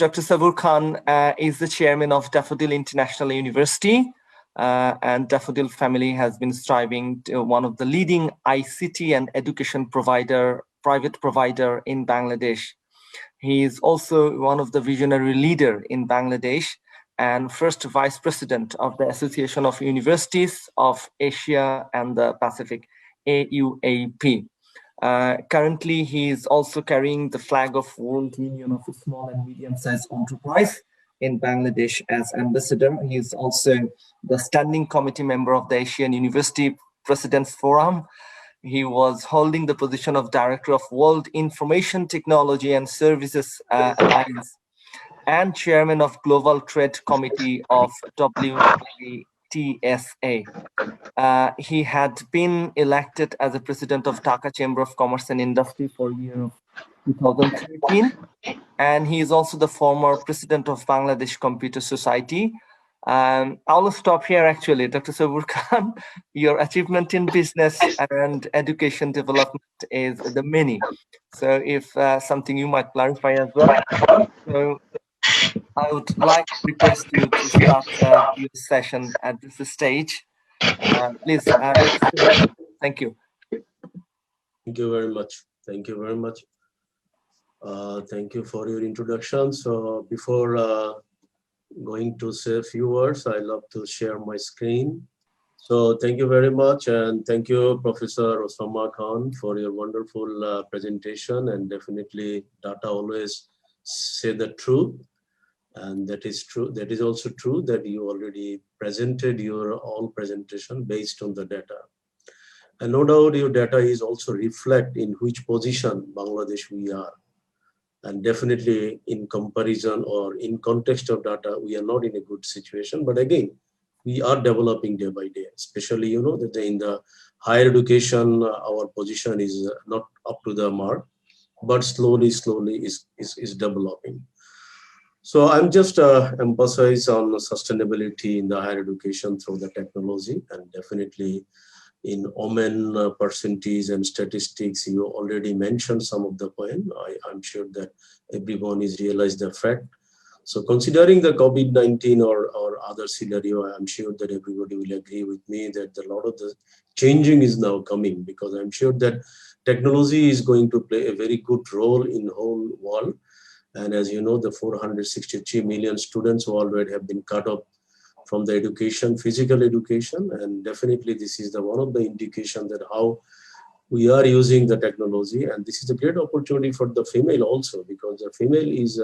Dr. Sabur Khan is the chairman of Daffodil International University, and Daffodil family has been striving to one of the leading ICT and education private provider in Bangladesh. He is also one of the visionary leader in Bangladesh and first vice president of the Association of Universities of Asia and the Pacific, AUAP. Currently, he is also carrying the flag of World Union of Small and Medium-Sized Enterprise in Bangladesh as ambassador. He is also the standing committee member of the Asian University President's Forum. He was holding the position of director of World Information Technology and Services Alliance and chairman of Global Trade Committee of WITSA. He had been elected as a president of Dhaka Chamber of Commerce and Industry for year of 2013. And he is also the former president of Bangladesh Computer Society. I will stop here actually. Dr. Sabur Khan, your achievement in business and education development is the many. So if something you might clarify as well. So I would like to request you to start your session at this stage. Please, thank you. Thank you very much. Thank you very much. Thank you for your introduction. So before going to say a few words, I love to share my screen. So thank you very much, and thank you, Professor Osama Khan, for your wonderful presentation. And definitely, data always say the truth, and that is true. That is also true that you already presented your all presentation based on the data. And no doubt your data is also reflect in which position Bangladesh we are. And definitely in comparison or in context of data, we are not in a good situation. But again, we are developing day by day, especially, you know, that in the higher education, our position is not up to the mark, but slowly is developing. So I'm just emphasize on sustainability in the higher education through the technology, and definitely in women percentage and statistics, you already mentioned some of the point. I'm sure that everyone is realized the fact. So considering the COVID-19 or other scenario, I'm sure that everybody will agree with me that a lot of the changing is now coming, because I'm sure that technology is going to play a very good role in the whole world. And as you know, the 463 million students worldwide have been cut off from the education, physical education, and definitely this is the one of the indication that how we are using the technology. And this is a great opportunity for the female also, because the female is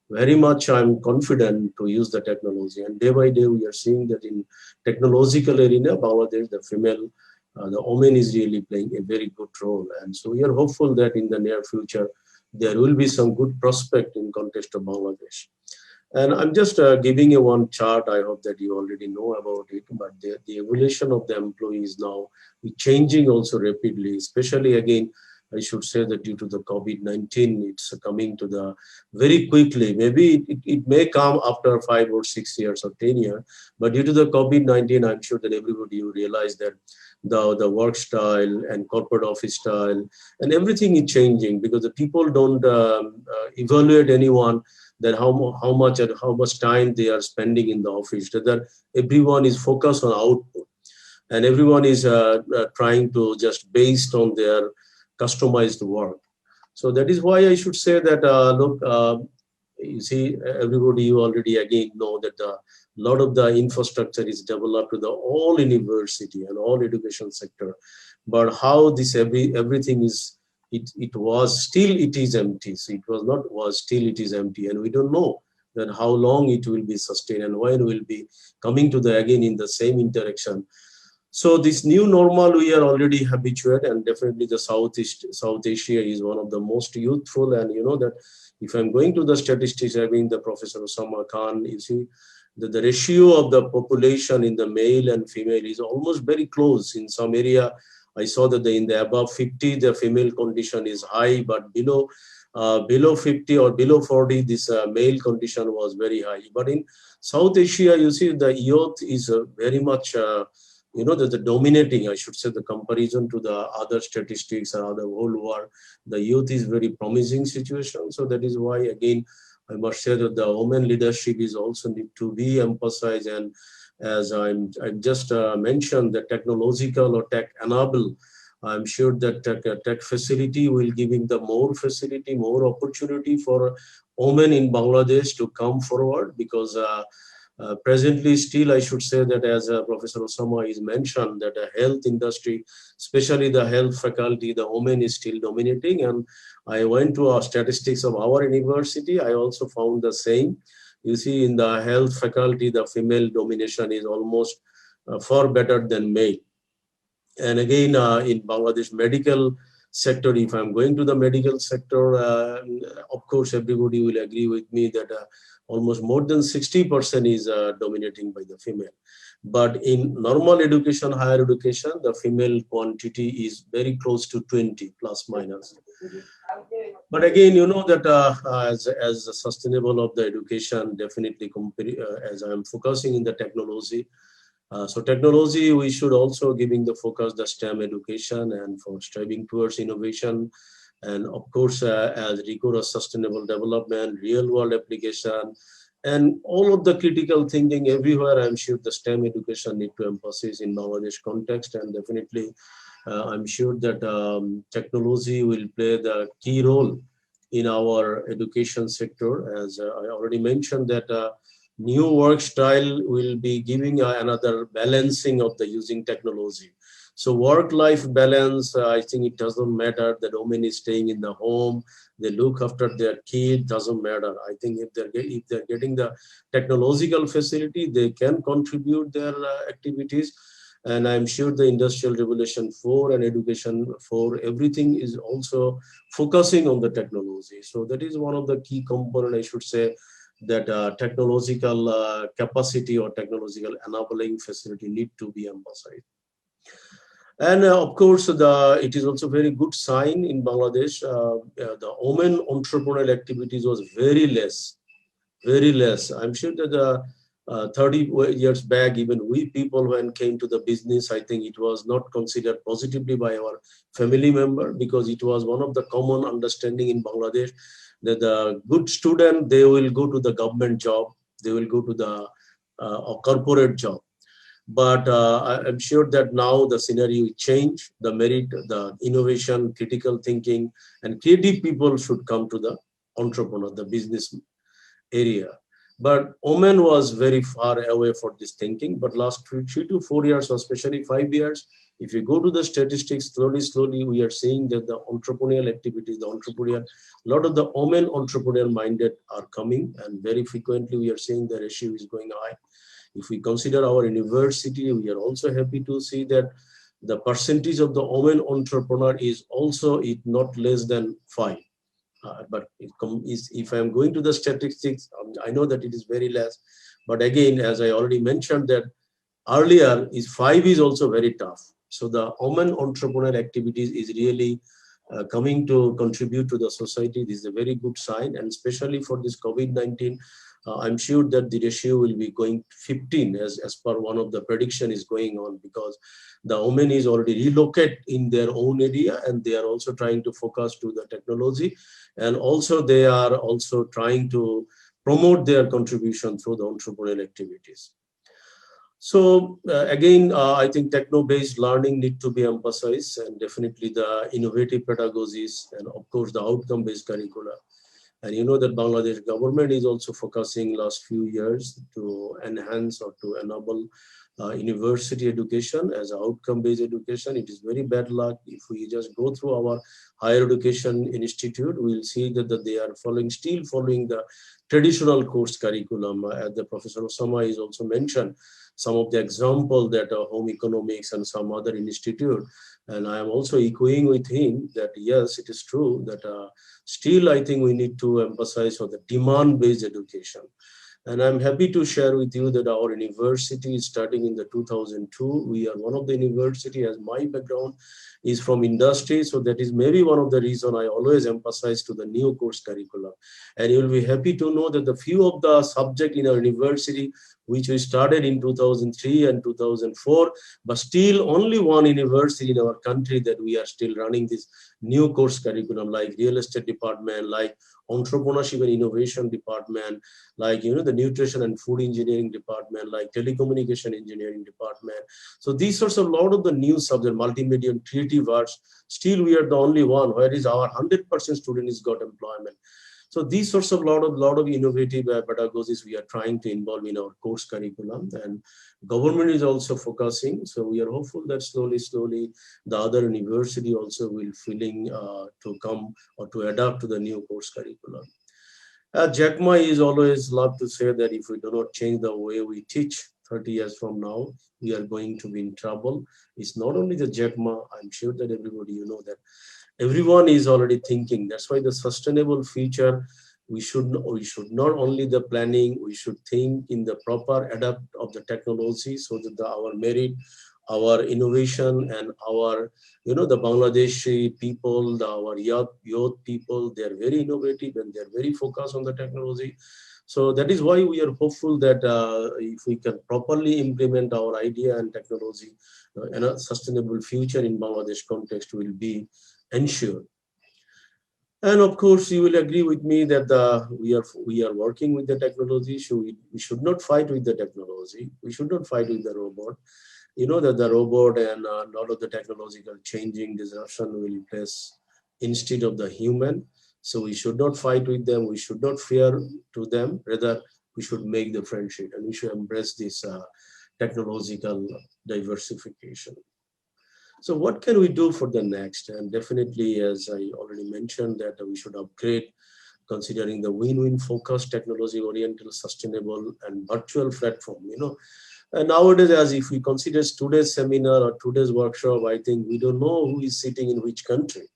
very much, I'm confident to use the technology. And day by day, we are seeing that in technological arena, Bangladesh, the female, the woman is really playing a very good role. And so we are hopeful that in the near future, there will be some good prospect in context of Bangladesh. And I'm just giving you one chart. I hope that you already know about it, but the evolution of the employees now is changing also rapidly, especially again, I should say that due to the COVID-19, it's coming to the very quickly. Maybe it may come after 5 or 6 years or 10 years, but due to the COVID-19, I'm sure that everybody will realize that the work style and corporate office style and everything is changing, because the people don't evaluate anyone that how much time they are spending in the office, that everyone is focused on output, and everyone is trying to just based on their customized work. So that is why I should say that look, you see, everybody, you already again know that a lot of the infrastructure is developed to the all university and all education sector, but how this everything is, it was still it is empty. So it was not was still it is empty, and we don't know that how long it will be sustained and when we'll be coming to the again in the same interaction. So this new normal we are already habituated, and definitely the South Asia is one of the most youthful. And you know that if I'm going to the statistics, having the Professor Osama Khan, you see that the ratio of the population in the male and female is almost very close. In some area, I saw that in the above 50, the female condition is high, but below 50 or below 40, this male condition was very high. But in South Asia, you see the youth is very much, you know, the dominating, I should say, the comparison to the other statistics or other whole world, the youth is very promising situation. So that is why, again, I must say that the women leadership is also need to be emphasized. And as I just mentioned, the technological or tech enable, I'm sure that tech facility will giving the more facility, more opportunity for women in Bangladesh to come forward, because presently still I should say that, as Professor Osama is mentioned, that the health industry, especially the health faculty, the women is still dominating. And I went to our statistics of our university, I also found the same. You see, in the health faculty, the female domination is almost far better than male. And again, in Bangladesh medical sector, if I'm going to the medical sector, of course, everybody will agree with me that almost more than 60% is dominating by the female. But in normal education, higher education, the female quantity is very close to 20 plus minus. But again, you know that as a sustainable of the education, definitely as I'm focusing in the technology, so technology, we should also giving the focus the STEM education and for striving towards innovation. And of course, as rigorous sustainable development, real world application, and all of the critical thinking everywhere, I'm sure the STEM education need to emphasize in Bangladesh context. And definitely, I'm sure that technology will play the key role in our education sector. As I already mentioned that new work style will be giving another balancing of the using technology. So work-life balance, I think it doesn't matter. The woman is staying in the home, they look after their kid, doesn't matter. I think if they're getting the technological facility, they can contribute their activities. And I'm sure the Industrial Revolution 4 and Education 4, everything is also focusing on the technology. So that is one of the key components, I should say, that technological capacity or technological enabling facility need to be emphasized. And of course, it is also very good sign in Bangladesh. The women entrepreneurial activities was very less, very less. I'm sure that 30 years back, even we people when came to the business, I think it was not considered positively by our family member, because it was one of the common understanding in Bangladesh that the good student, they will go to the government job, they will go to the corporate job. But I'm sure that now the scenario change, the merit, the innovation, critical thinking, and creative people should come to the entrepreneur, the business area. But women was very far away for this thinking. But last 3 to 4 years, or especially 5 years, if you go to the statistics, slowly, we are seeing that the entrepreneurial activities, a lot of the women entrepreneurial minded are coming, and very frequently we are seeing the ratio is going high. If we consider our university, we are also happy to see that the percentage of the women entrepreneur is also not less than 5. But if I'm going to the statistics, I know that it is very less. But again, as I already mentioned that earlier, 5 is also very tough. So the women entrepreneurial activities is really coming to contribute to the society. This is a very good sign, and especially for this COVID-19, I'm sure that the ratio will be going 15 as per one of the prediction is going on, because the women is already relocated in their own area, and they are also trying to focus to the technology, and also they are also trying to promote their contribution through the entrepreneurial activities. So again, I think techno-based learning need to be emphasized, and definitely the innovative pedagogies, and of course the outcome-based curricula. And you know that Bangladesh government is also focusing last few years to enhance or to enable university education as outcome-based education. It is very bad luck. If we just go through our higher education institute, we'll see that they are still following the traditional course curriculum. As the Professor Osama is also mentioned, some of the example that home economics and some other institute. And I am also echoing with him that yes, it is true that still I think we need to emphasize on the demand-based education. And I'm happy to share with you that our university is starting in the 2002. We are one of the university, as my background is from industry. So that is maybe one of the reason I always emphasize to the new course curriculum. And you'll be happy to know that the few of the subject in our university, which we started in 2003 and 2004, but still only one university in our country that we are still running this new course curriculum, like real estate department, like entrepreneurship and innovation department, like the nutrition and food engineering department, like telecommunication engineering department. So these sorts of lot of the new subject, multimedia and creative arts, still we are the only one where is our 100% students got employment. So these sorts of lot of innovative pedagogies we are trying to involve in our course curriculum, and government is also focusing. So we are hopeful that slowly the other university also will filling to come or to adapt to the new course curriculum. Jack Ma is always love to say that if we do not change the way we teach 30 years from now, we are going to be in trouble. It's not only the Jack Ma, I'm sure that everybody, that everyone is already thinking. That's why the sustainable future, we should not only the planning, we should think in the proper adapt of the technology, so that our merit, our innovation, and our the Bangladeshi people, our youth people, they are very innovative and they're very focused on the technology. So that is why we are hopeful that if we can properly implement our idea and technology, and a sustainable future in Bangladesh context will be ensured. And of course, you will agree with me that we are working with the technology. So we should not fight with the technology. We should not fight with the robot. That the robot and a lot of the technological changing disruption will place instead of the human. So we should not fight with them. We should not fear to them. Rather, we should make the friendship, and we should embrace this technological diversification. So what can we do for the next? And definitely, as I already mentioned, that we should upgrade, considering the win-win focused, technology-oriented, sustainable, and virtual platform. And nowadays, as if we consider today's seminar or today's workshop, I think we don't know who is sitting in which country.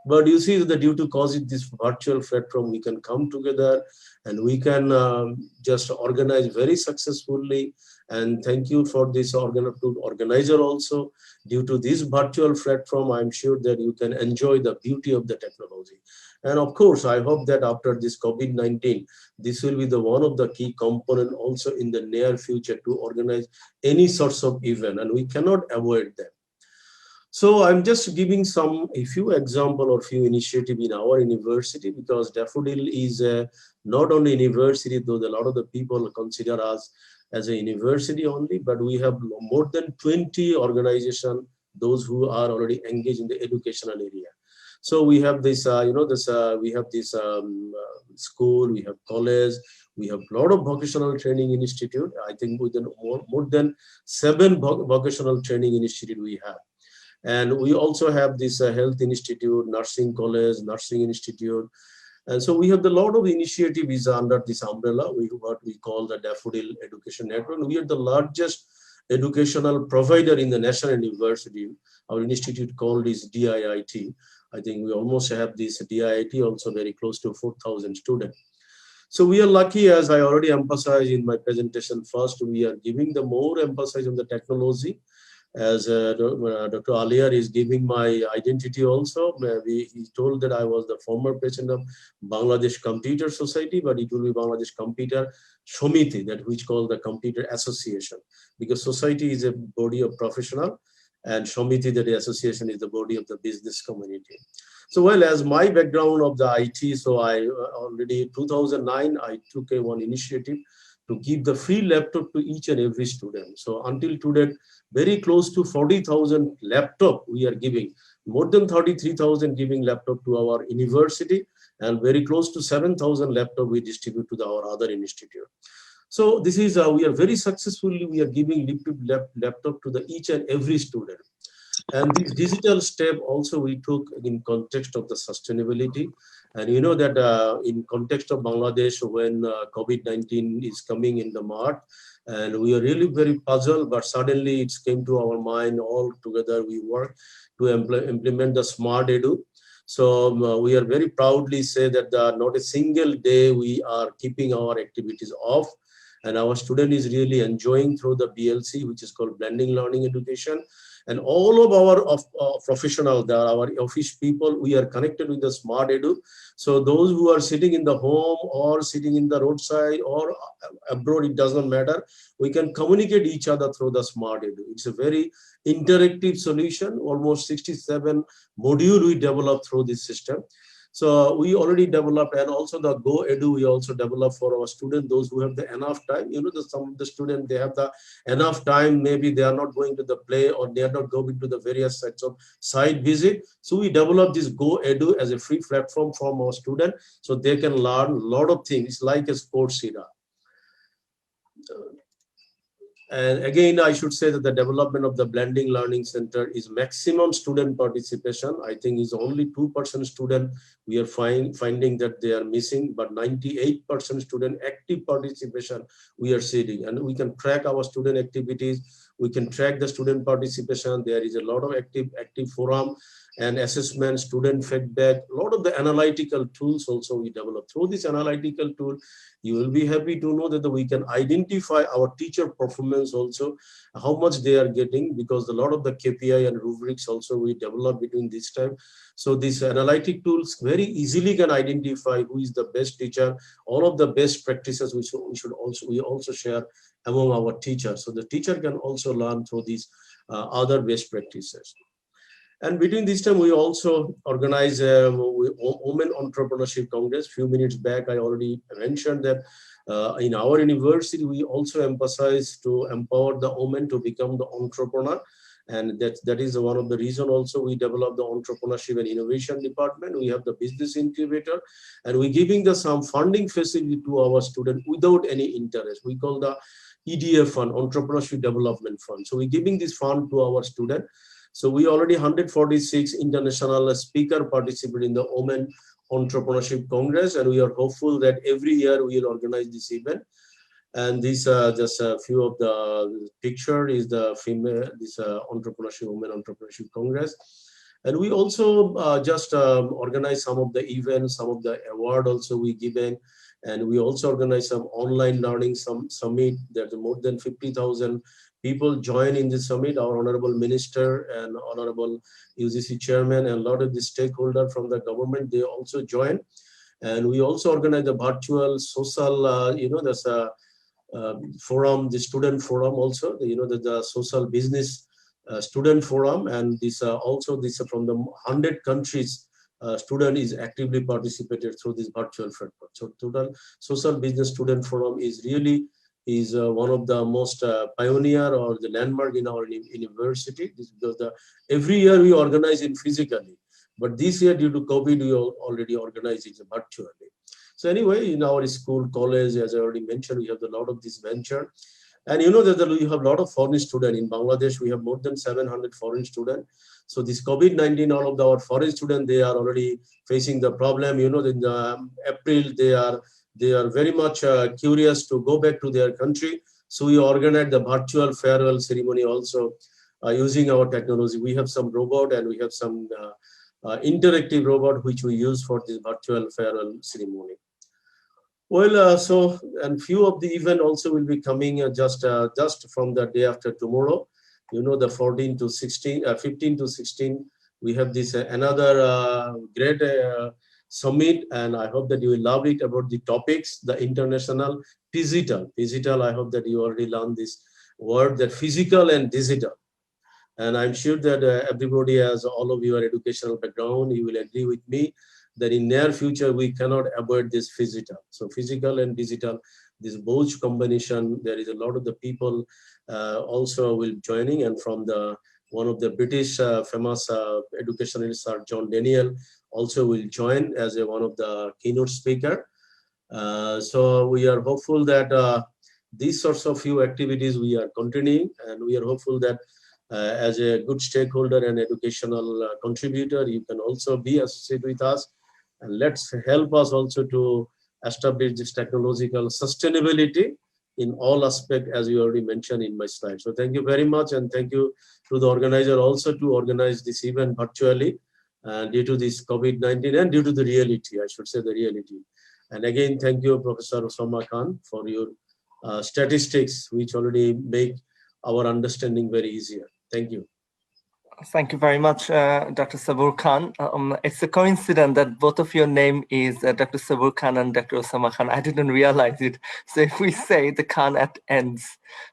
But you see that due to cause this virtual platform, we can come together and we can just organize very successfully. And thank you for this organizer also. Due to this virtual platform, I'm sure that you can enjoy the beauty of the technology. And of course, I hope that after this COVID-19, this will be the one of the key component also in the near future to organize any sorts of event, and we cannot avoid them. So I'm just giving a few example or few initiative in our university, because Daffodil is not only university, though a lot of the people consider us as a university only, but we have more than 20 organizations, those who are already engaged in the educational area. So we have this, we have this school, we have college, we have a lot of vocational training institute. I think within more than 7 vocational training institute we have. And we also have this health institute, nursing college, nursing institute. And so we have a lot of initiatives under this umbrella, what we call the Daffodil Education Network. We are the largest educational provider in the national university. Our institute called is DIIT. I think we almost have this DIIT also very close to 4,000 students. So we are lucky, as I already emphasized in my presentation. First, we are giving the more emphasis on the technology. As Dr. Aliar is giving my identity also, he told that I was the former president of Bangladesh Computer Society, but it will be Bangladesh Computer Shomiti, that which called the Computer Association, because society is a body of professional, and Shomiti, that the association, is the body of the business community. So, well, as my background of the IT, so I already 2009 I took one initiative to give the free laptop to each and every student. So until today, very close to 40,000 laptop we are giving, more than 33,000 giving laptop to our university, and very close to 7,000 laptop we distribute to our other institute. So this is, we are very successfully, we are giving laptop to each and every student. And this digital step also we took in context of the sustainability. And you know that in context of Bangladesh, when COVID-19 is coming in the March, and we are really very puzzled, but suddenly it came to our mind, all together we work to implement the smart edu. So we are very proudly say that not a single day we are keeping our activities off, and our student is really enjoying through the BLC, which is called blending learning education. And all of our professionals, our office people, we are connected with the Smart Edu. So those who are sitting in the home or sitting in the roadside or abroad, it doesn't matter. We can communicate each other through the Smart Edu. It's a very interactive solution, almost 67 module we developed through this system. So we already developed, and also the Go Edu we also developed for our students, those who have the enough time. You know, some of the students, they have the enough time, maybe they are not going to the play or they are not going to the various sites of site visit. So we developed this Go Edu as a free platform from our students, so they can learn a lot of things. It's like a sports era. And again, I should say that the development of the Blending Learning Center is maximum student participation. I think is only 2% student we are finding that they are missing, but 98% student active participation we are seeing. And we can track our student activities. We can track the student participation. There is a lot of active forum and assessment, student feedback, a lot of the analytical tools also we develop. Through this analytical tool, you will be happy to know that we can identify our teacher performance also, how much they are getting, because a lot of the KPI and rubrics also we develop between this time. So these analytic tools very easily can identify who is the best teacher. All of the best practices we also share among our teachers. So the teacher can also learn through these other best practices. And between this time, we also organize a Women Entrepreneurship Congress. Few minutes back, I already mentioned that in our university, we also emphasize to empower the women to become the entrepreneur. And that is one of the reasons also we developed the Entrepreneurship and Innovation Department. We have the business incubator, and we're giving some funding facility to our students without any interest. We call the EDF fund, Entrepreneurship Development Fund. So we're giving this fund to our students. So we already 146 international speakers participate in the Women Entrepreneurship Congress, and we are hopeful that every year we will organize this event. And this just a few of the picture is the female Women Entrepreneurship Congress. And we also just organize some of the events, some of the award also we given, and we also organize some online learning summit. There's more than 50,000 people join in this summit. Our honorable minister and honorable UGC chairman and a lot of the stakeholders from the government, they also join. And we also organize the virtual social, there's a forum, the student forum also, the social business student forum. And this also this from the 100 countries, student is actively participated through this virtual platform. So total social business student forum is really one of the most pioneer or the landmark in our university. This because every year we organize it physically, but this year due to COVID we already organize it virtually. So anyway, in our school, college, as I already mentioned, we have a lot of this venture. And you know that we have a lot of foreign students. In Bangladesh, we have more than 700 foreign students. So this COVID-19, all of our foreign students, they are already facing the problem. You know, in the April, they are very much curious to go back to their country. So we organized the virtual farewell ceremony also using our technology. We have some robot and we have some interactive robot which we use for this virtual farewell ceremony. Well, so and few of the event also will be coming just from the day after tomorrow. You know, the 14 to 16, 15 to 16, we have this another great summit, and I hope that you will love it about the topics, the international physical. Physical, I hope that you already learned this word, that physical and digital. And I'm sure that everybody has, all of your educational background, you will agree with me that in near future, we cannot avoid this physical. So physical and digital, this both combination, there is a lot of the people also will joining, and from one of the British famous educationalist, Sir John Daniel, also will join as one of the keynote speaker. So we are hopeful that these sorts of few activities we are continuing, and we are hopeful that as a good stakeholder and educational contributor, you can also be associated with us, and let's help us also to establish this technological sustainability in all aspects, as you already mentioned in my slide. So thank you very much, and thank you to the organizer also to organize this event virtually due to this COVID-19 and due to the reality, I should say the reality. And again, thank you, Professor Osama Khan, for your statistics, which already make our understanding very easier. Thank you. Thank you very much, Dr. Sabur Khan. It's a coincidence that both of your name is Dr. Sabur Khan and Dr. Osama Khan. I didn't realize it. So if we say the Khan at ends.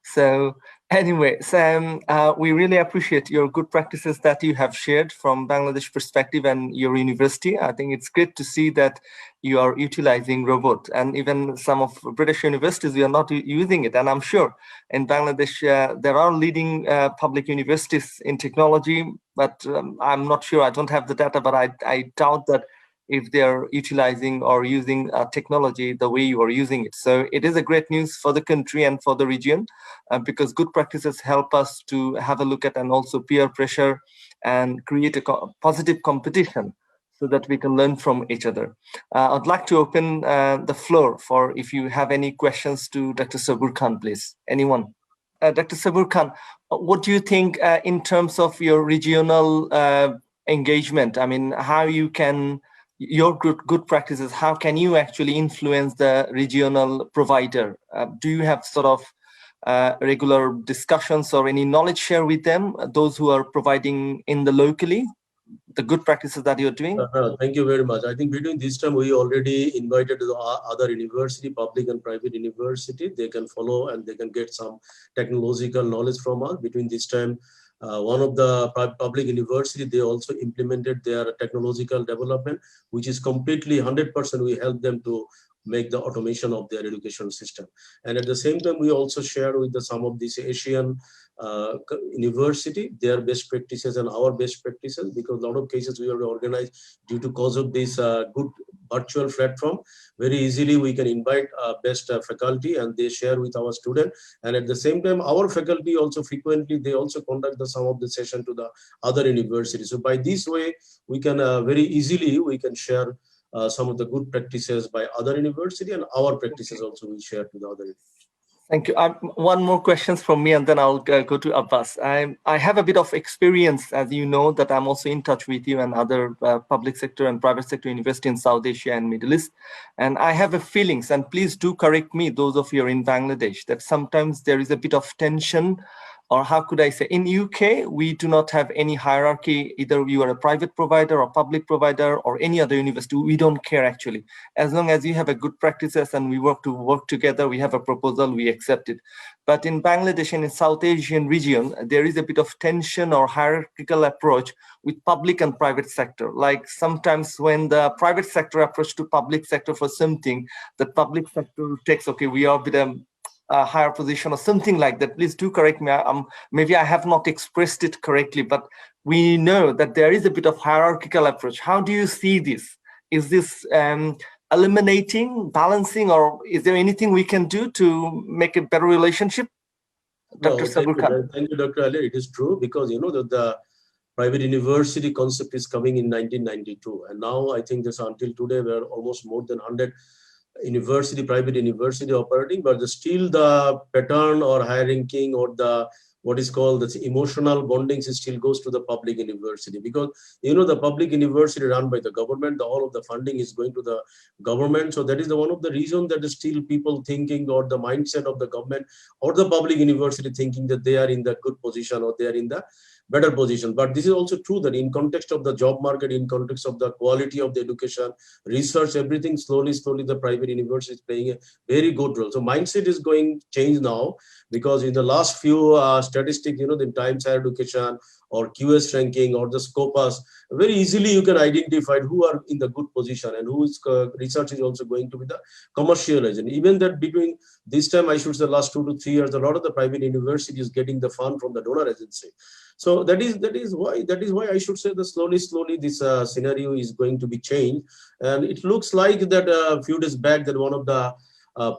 So anyway, Sam, we really appreciate your good practices that you have shared from Bangladesh perspective and your university. I think it's great to see that you are utilizing robot, and even some of British universities, we are not using it. And I'm sure in Bangladesh, there are leading public universities in technology, but I'm not sure. I don't have the data, but I doubt that if they're utilizing or using technology the way you are using it. So it is a great news for the country and for the region, because good practices help us to have a look at, and also peer pressure and create a positive competition so that we can learn from each other. I'd like to open the floor for if you have any questions to Dr. Sabur Khan, please. Anyone? Dr. Sabur Khan, what do you think in terms of your regional engagement? I mean, how you can, your good practices, how can you actually influence the regional provider? Do you have sort of regular discussions or any knowledge share with them, those who are providing in the locally, the good practices that you're doing? Thank you very much. I think between this time, we already invited the other university, public and private university. They can follow and they can get some technological knowledge from us. Between this time, one of the public university, they also implemented their technological development, which is completely 100%. We help them to make the automation of their education system. And at the same time, we also share with some of these Asian university, their best practices and our best practices, because a lot of cases we are organized due to cause of this good virtual platform. Very easily we can invite best faculty and they share with our student. And at the same time, our faculty also frequently, they also conduct some of the session to the other universities. So by this way, we can very easily, we can share some of the good practices by other university, and our practices also we share to the other universities. Thank you. One more questions from me, and then I'll go to Abbas. I have a bit of experience, as you know, that I'm also in touch with you and other public sector and private sector university in South Asia and Middle East. And I have a feelings, and please do correct me, those of you are in Bangladesh, that sometimes there is a bit of tension, or how could I say, in UK, we do not have any hierarchy. Either you are a private provider or public provider or any other university. We don't care actually. As long as you have a good practices and we work together, we have a proposal, we accept it. But in Bangladesh and in South Asian region, there is a bit of tension or hierarchical approach with public and private sector. Like sometimes when the private sector approach to public sector for something, the public sector takes, okay, we are with a higher position or something like that. Please do correct me. Maybe I have not expressed it correctly, but we know that there is a bit of hierarchical approach. How do you see this? Is this eliminating, balancing, or is there anything we can do to make a better relationship? Dr. Sabur Khan. Thank you, Dr. Ali. It is true, because you know that the private university concept is coming in 1992, and now I think this until today we are almost more than 100 private university operating, but still the pattern or high ranking or the what is called the emotional bonding still goes to the public university, because you know the public university run by the government, all of the funding is going to the government. So that is one of the reasons that still people thinking, or the mindset of the government or the public university thinking that they are in the good position or they are in the better position. But this is also true that in context of the job market, in context of the quality of the education, research, everything, slowly the private university is playing a very good role. So mindset is going change now, because in the last few statistics, you know, the Times Higher Education or QS ranking or the Scopus, very easily you can identify who are in the good position and who is research is also going to be the commercialization. Even that between this time, I should say last 2 to 3 years, a lot of the private university is getting the fund from the donor agency. So that is why I should say that slowly this scenario is going to be changed. And it looks like that a few days back that one of the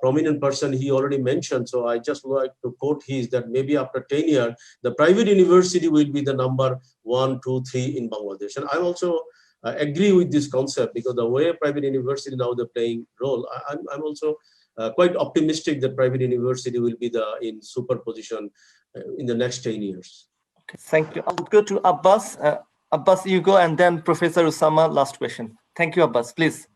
prominent person he already mentioned. So I just like to quote his that maybe after 10 years, the private university will be the number 1, 2, 3 in Bangladesh. And I also agree with this concept, because the way private university now they're playing role, I'm also quite optimistic that private university will be in super position in the next 10 years. Okay, thank you. I'll go to Abbas. Abbas, you go, and then Professor Usama, last question. Thank you, Abbas, please.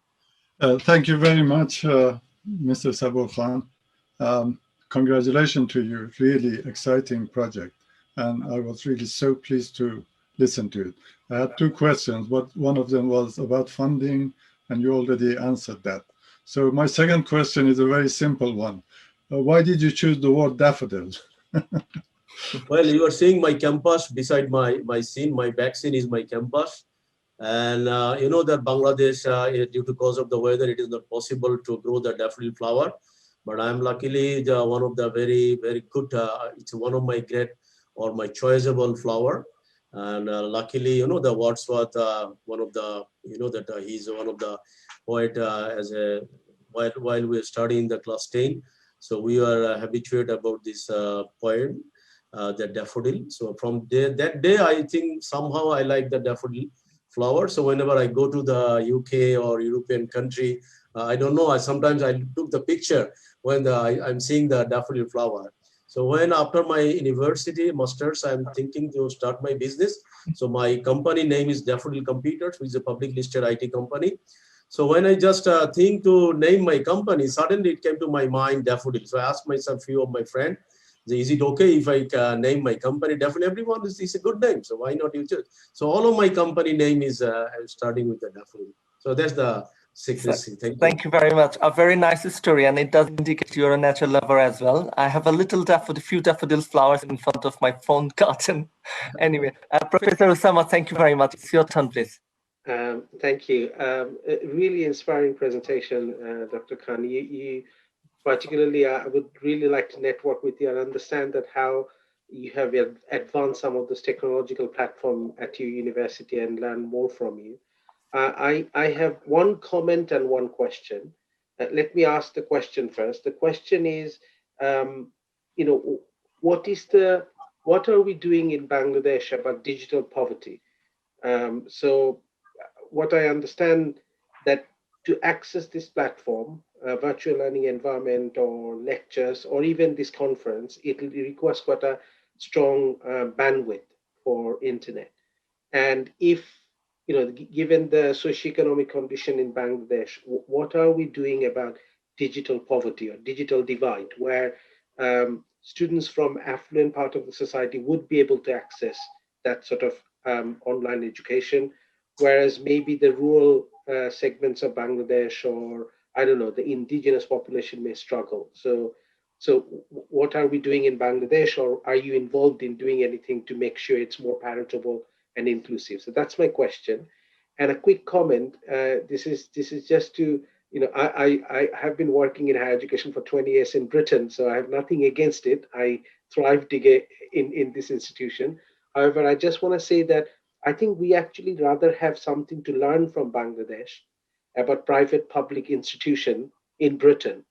Thank you very much, Mr. Sabur Khan. Congratulations to you, really exciting project. And I was really so pleased to listen to it. I had two questions, but one of them was about funding, and you already answered that. So my second question is a very simple one. Why did you choose the word daffodil? Well, you are seeing my campus beside my scene. My back scene is my campus. And you know that Bangladesh, due to cause of the weather, it is not possible to grow the daffodil flower. But I'm luckily one of the very, very good, it's one of my great or my choiceable flower. And luckily, you know, the Wordsworth, one of the, you know, that he's one of the poet as a, while we are studying the class 10. So we are habituated about this poem, the daffodil. So from there, that day, I think somehow I like the daffodil flower. So whenever I go to the UK or European country, I don't know, sometimes I took the picture when I'm seeing the daffodil flower. So when after my university masters, I'm thinking to start my business. So my company name is Daffodil Computers, which is a public listed IT company. So when I just think to name my company, suddenly it came to my mind Daffodil. So I asked myself, few of my friends, is it okay if I name my company Daffodil? Everyone is a good name, so why not you choose? So all of my company name is starting with the Daffodil. So that's the secrecy. Thank you very much. A very nice story, and it does indicate you're a nature lover as well. I have a little few daffodil flowers in front of my phone curtain. Anyway, Professor Osama, thank you very much. It's your turn, please. Thank you. A really inspiring presentation, Dr. Khan. You particularly, I would really like to network with you and understand that how you have advanced some of this technological platform at your university and learn more from you. I have one comment and one question. Let me ask the question first. The question is, you know, what are we doing in Bangladesh about digital poverty? So what I understand that to access this platform, virtual learning environment or lectures or even this conference, it requires quite a strong bandwidth for internet. And if, you know, given the socioeconomic condition in Bangladesh, what are we doing about digital poverty or digital divide, where students from affluent part of the society would be able to access that sort of online education, whereas maybe the rural segments of Bangladesh or, I don't know, the indigenous population may struggle. So what are we doing in Bangladesh, or are you involved in doing anything to make sure it's more palatable and inclusive? So that's my question. And a quick comment, this is just to, you know, I have been working in higher education for 20 years in Britain, so I have nothing against it. I thrived in this institution. However, I just want to say that I think we actually rather have something to learn from Bangladesh about private public institution in Britain,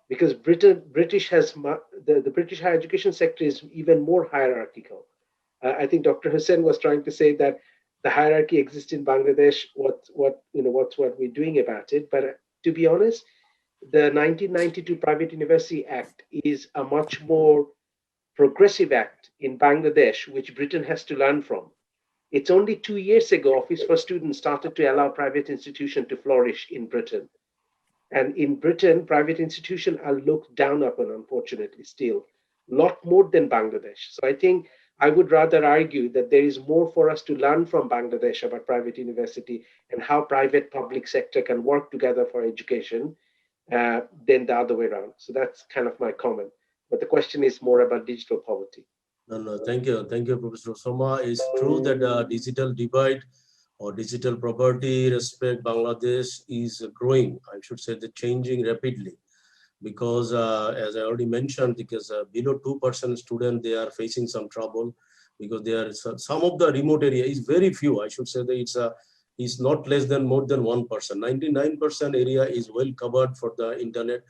because British has the British higher education sector is even more hierarchical. I think Dr. Hussain was trying to say that the hierarchy exists in Bangladesh. What's what we're doing about it? But to be honest, the 1992 Private University Act is a much more progressive act in Bangladesh, which Britain has to learn from. It's only 2 years ago Office for Students started to allow private institutions to flourish in Britain. And in Britain, private institutions are looked down upon, unfortunately, still, a lot more than Bangladesh. So I think I would rather argue that there is more for us to learn from Bangladesh about private university and how private public sector can work together for education than the other way around. So that's kind of my comment. But the question is more about digital poverty. No, thank you, Professor Soma. It's true that digital divide or digital property respect Bangladesh is growing. I should say that changing rapidly, because as I already mentioned, because below 2% student, they are facing some trouble, because there are some of the remote area is very few. I should say that it's not less than more than 1%. 99% area is well covered for the internet,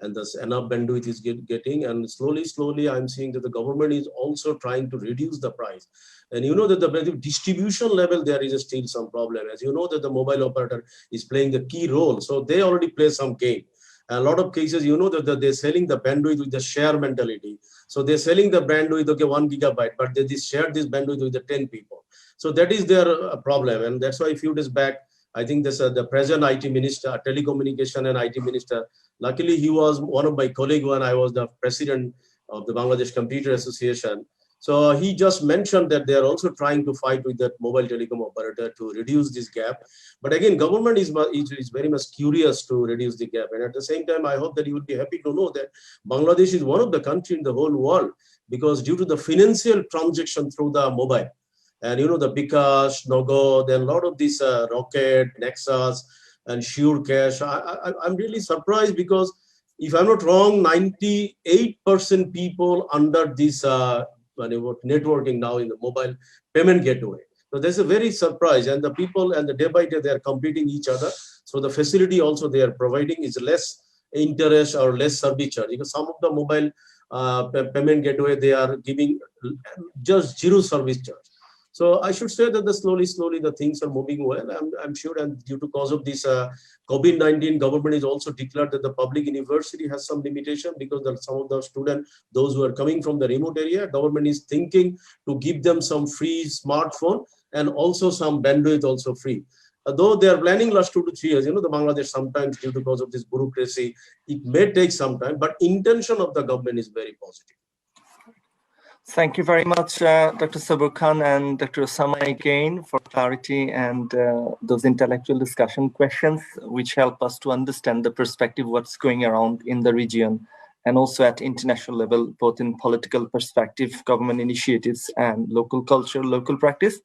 and thus enough bandwidth is getting, and slowly I'm seeing that the government is also trying to reduce the price. And you know that the distribution level, there is still some problem. As you know that the mobile operator is playing the key role, so they already play some game. A lot of cases, you know that they're selling the bandwidth with the share mentality. So they're selling the bandwidth, okay, 1 gigabyte, but they share this bandwidth with the 10 people. So that is their problem, and that's why a few days back, I think this the present IT minister, telecommunication and IT minister, luckily he was one of my colleagues when I was the president of the Bangladesh Computer Association. So he just mentioned that they are also trying to fight with that mobile telecom operator to reduce this gap. But again, government is very much curious to reduce the gap. And at the same time, I hope that you would be happy to know that Bangladesh is one of the countries in the whole world, because due to the financial transaction through the mobile, and the bKash, Nogo, then a lot of these Rocket, Nexus, and Sure Cash. I'm really surprised, because if I'm not wrong, 98% people under this networking now in the mobile payment gateway. So there's a very surprise, and the people and the day by day they are competing each other. So the facility also they are providing is less interest or less service charge, because some of the mobile payment gateway they are giving just zero service charge. So I should say that slowly the things are moving well. I'm sure, and due to cause of this COVID-19, government is also declared that the public university has some limitation, because some of the students, those who are coming from the remote area, government is thinking to give them some free smartphone and also some bandwidth also free. Though they are planning last 2 to 3 years, the Bangladesh sometimes due to cause of this bureaucracy, it may take some time, but intention of the government is very positive. Thank you very much, Dr. Sabur Khan and Dr. Osama again for clarity and those intellectual discussion questions, which help us to understand the perspective, what's going around in the region, and also at international level, both in political perspective, government initiatives, and local culture, local practice.